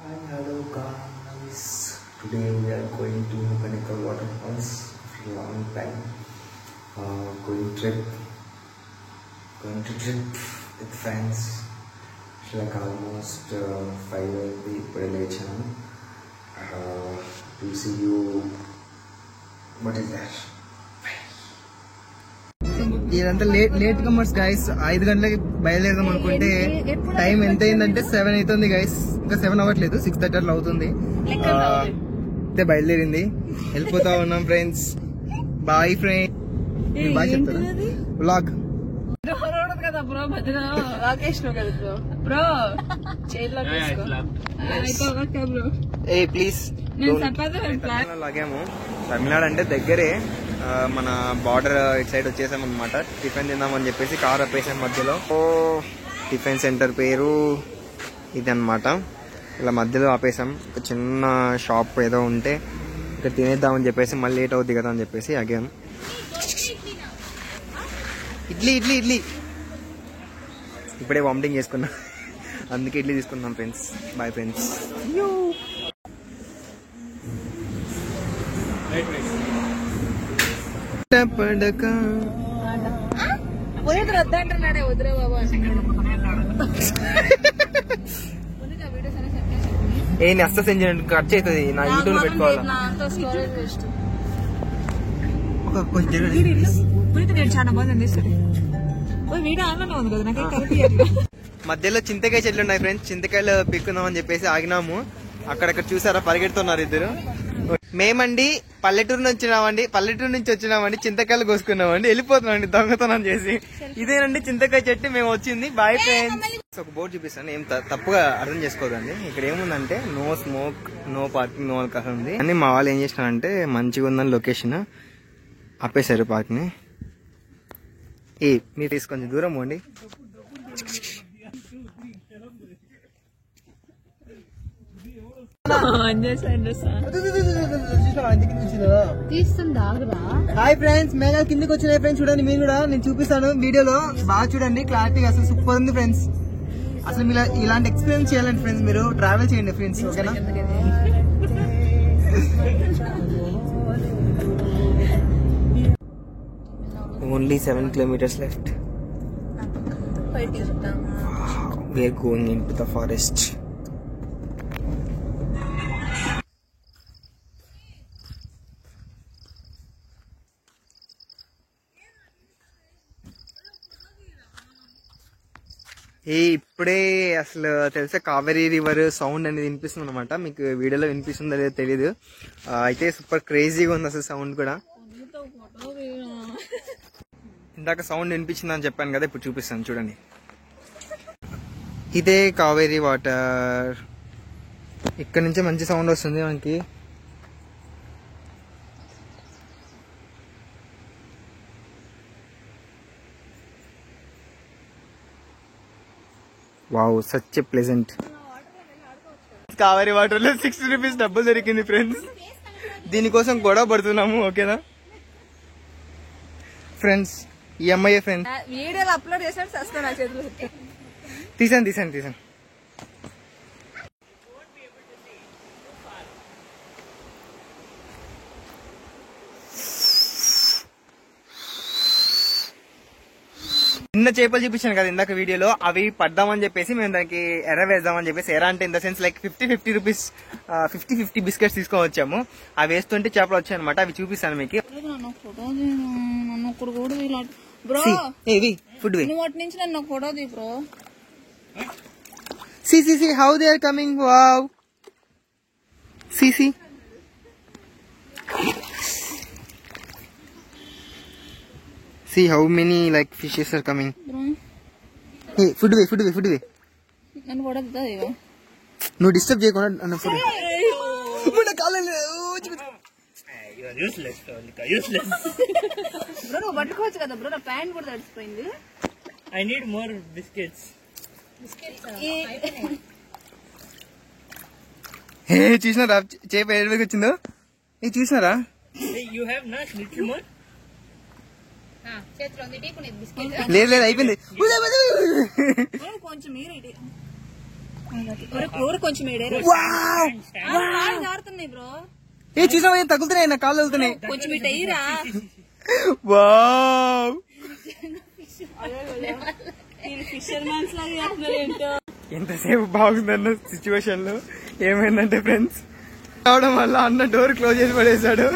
Hi, hello guys. Today we are going to Mechanical Waterfalls after a long time. Going to trip with friends. It's like almost 5 people lechaను. To see you. What is that? ఇదంతా late comers guys. 5 గంటలకి బయలుదేరదాం అనుకుంటే time ఎంత అయిందంటే 7 అవుతుంది guys. ఇంకా 7 అవ్వట్లేదు, 6:30 అట్లా అవుతుంది. అయితే బయలుదేరింది, వెళ్ళిపోతా ఉన్నాం ఫ్రెండ్స్. Boy friend. బాయ్ చెప్తారా వ్లాగ్ కదా బ్రో? మధ్యలో బ్రో ఏ ప్లీజ్ లాగాము. తమిళనాడు అంటే దగ్గరే, మన బార్డర్ ఇటు సైడ్ వచ్చేసాం అనమాట. టిఫిన్ తిందామని చెప్పేసి కార్ ఆపేసాం మధ్యలో. టిఫిన్ సెంటర్ పేరు ఇది అనమాట. ఇలా మధ్యలో ఆపేసాం. ఒక చిన్న షాప్ ఏదో ఉంటే ఇక్కడ తినేద్దామని చెప్పేసి, మళ్ళీ లేట్ అవుద్ది కదా అని చెప్పేసి ఆగాం. ఇడ్లీ ఇడ్లీ ఇడ్లీ ఇప్పుడే వామిటింగ్ చేసుకున్నా, అందుకే ఇడ్లీ తీసుకున్నాం ఫ్రెండ్స్. Bye friends. ఏ నెక్స్ట్ సెండ్ ఖర్చు అవుతుంది, నా యూట్యూబ్ పెట్టుకోవాలి. మధ్యలో చింతకాయ చెట్లు ఉన్నాయి ఫ్రెండ్స్. చింతకాయలు పిక్కుందాం అని చెప్పేసి ఆగినాము. అక్కడక్కడ చూసారా పరిగెడుతున్నారు ఇద్దరు. మేమండి పల్లెటూరు నుంచి వచ్చినామండి, చింతకాయలు కోసుకున్నామండి, వెళ్ళిపోతున్నామండి దొంగతనం చేసి. ఇదేనండి చింతకాయ చెట్టు మేము వచ్చింది. Bye friends. ఒక బోర్డు చూపిస్తాను, ఏం తప్పుగా అర్థం చేసుకోదండి. ఇక్కడ ఏముందంటే no smoke, no parking, no alcohol ఉంది. అని మా వాళ్ళు ఏం చేసినారంటే మంచిగా ఉందని లొకేషన్ ఆపేశారు పార్క్ ని. మీరు తీసుకొని దూరం పోండి. హాయ్ ఫ్రెండ్స్, మేఘాలు కిందకి వచ్చినాయి ఫ్రెండ్స్. చూడండి మీరు కూడా, నేను చూపిస్తాను వీడియోలో. బాగా చూడండి, క్లారిటీగా అసలు సూపర్ ఉంది ఫ్రెండ్స్. అసలు మీరు ఇలాంటి ఎక్స్పీరియన్స్ చేయాలండి ఫ్రెండ్స్, మీరు ట్రావెల్ చేయండి ఫ్రెండ్స్, ఓకేనా? Only 7 kilometers left. We are going into the forest. ఇప్పుడే అసలు తెలుసా కావేరీ రివర్ సౌండ్ అనేది వినిపిస్తుంది అనమాట. మీకు వీడియోలో వినిపిస్తుందో లేదో తెలీదు. అయితే సూపర్ క్రేజీగా ఉంది అసలు సౌండ్ కూడా. ఇందాక సౌండ్ వినిపించింది అని చెప్పాను కదా, ఇప్పుడు చూపిస్తాను చూడండి. ఇదే కావేరీ వాటర్. ఇక్కడ నుంచే మంచి సౌండ్ వస్తుంది మనకి. Wow, such a pleasant. Kaveri water లో 60 రూపీస్ డబ్బులు దొరికింది ఫ్రెండ్స్. దీనికోసం గొడవ పడుతున్నాము, ఓకేనా ఫ్రెండ్స్? ఈ అమ్మాయి ఫ్రెండ్స్ వీడియోలు అప్లోడ్ చేశాడు, సస్తా చేతులు తీసాను. చిన్న చేపలు చూపించాను కదా ఇందాక వీడియోలో, అవి పడ్డామని చెప్పేసి మేము దానికి ఎర్ర వేద్దామని చెప్పేసి, ఎర్ర అంటే in the sense like 50 rupees 50 biscuits తీసుకొని వచ్చాము. అవి వేస్తుంటే చేపలు వచ్చాయి అనమాట. అవి చూపిస్తాను మీకు. See how they are coming. Wow. See. See how many like fishes are coming. Hey, food away. Nan kodadda iva. No disturb cheyakunda anna food. Mana kaalale. You are useless, useless. Bro, no pattukochu kada bro, na pant kuda tadisipoyindi. I need more biscuits. Hey, చూసినారా చేప ఎక్కడికి వచ్చిందో? ఏ చూసినారా? You have not little more. లేదు అయిపోయింది. కొంచెం కొంచెం bro ఏ చూసావా తగులుతున్నాయి నా కాళ్ళు వెళ్తున్నాయి కొంచెం ఇటు అయ్యిరా ఫిషర్మెన్స్ లాగా ఏంటో ఎంతసేపు బాగుందన్న సిచ్యువేషన్ లో ఏమైందంటే ఫ్రెండ్స్ రావడం వల్ల అన్న డోర్ క్లోజ్ చేసి పడేశాడు.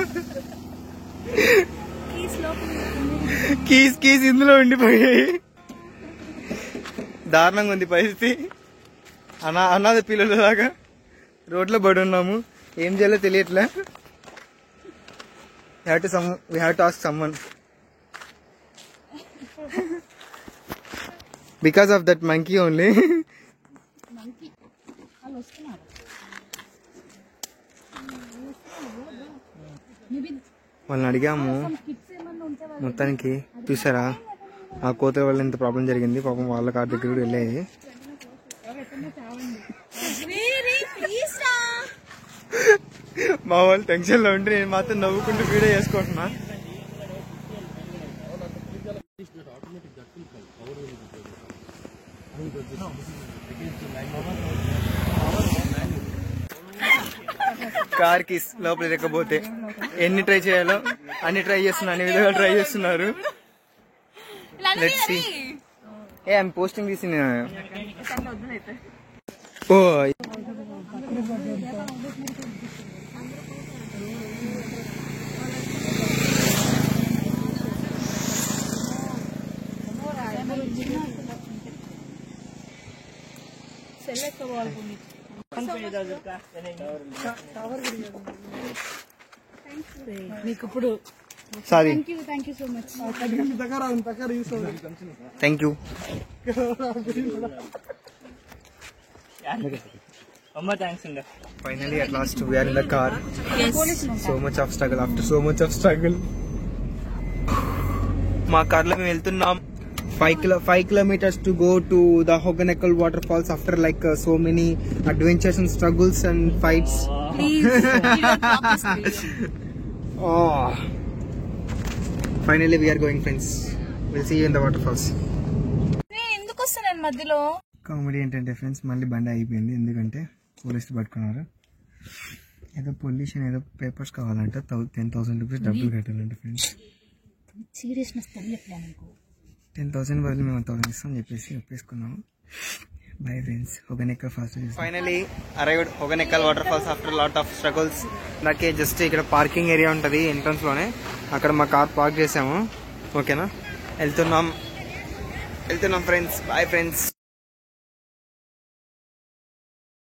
కీస్ ఇందులో ఉండిపోయాయి. దారుణంగా ఉంది పరిస్థితి. అనాథ పిల్లలలాగా రోడ్లో పడి ఉన్నాము. ఏం చేయాలో తెలియట్లే. we have to ask someone because of that monkey only. వాళ్ళని అడిగాము. మొత్తానికి చూసారా ఆ కోతల వల్ల ఇంత ప్రాబ్లం జరిగింది. పాపం వాళ్ళ కార్ దగ్గర కూడా వెళ్ళాయి. మా వాళ్ళు టెన్షన్ లో ఉంటే నేను మాత్రం నవ్వుకుంటూ వీడియో చేసుకుంటున్నా. కార్ కి లోపల లేకపోతే ఎన్ని ట్రై చేయాలో అన్ని ట్రై చేస్తున్నా, అన్ని విధాలు ట్రై చేస్తున్నారు. Let's see. I'm posting this in oh sorry thank you. Finally, at last, we are in the car. Yes. So much of struggle. After so much of struggle, మా కార్లో మేము వెళ్తున్నాం. 5 kilometers to go to the Hogeneckal waterfalls after like so many adventures and struggles and fights. Please, you don't stop this video. Oh. Finally, we are going, friends. We'll see you in the waterfalls. నేను ఎందుకు వస్తాను మధ్యలో? Comedy ఏంటంటే friends మళ్ళీ బండి అయిపోయింది. ఎందుకంటే పోలీసులు పట్టుకున్నారు. ఏదో పొల్యూషన్ ఏదో పేపర్స్ కావాలంటే 10,000 రూపీస్ డబ్బులు కట్టాలంటే ఫ్రెండ్స్. సీరియస్నెస్ తెలియట్లే నాకు. 10,000 బదులు మేము 1,000 ఇస్తాం చెప్పేసి ఒప్పేసుకున్నాము. Bye friends. Hogenakkal fast finally arrived Hogenakkal water falls after lot of struggles. నాకే జస్ట్ ఇక్కడ పార్కింగ్ ఏరియా ఉంటుంది ఎంట్రన్స్ లోనే, అక్కడ మా కార్ పార్క్ చేసాము. ఓకేనా, వెళ్తున్నాం ఫ్రెండ్స్. Bye friends.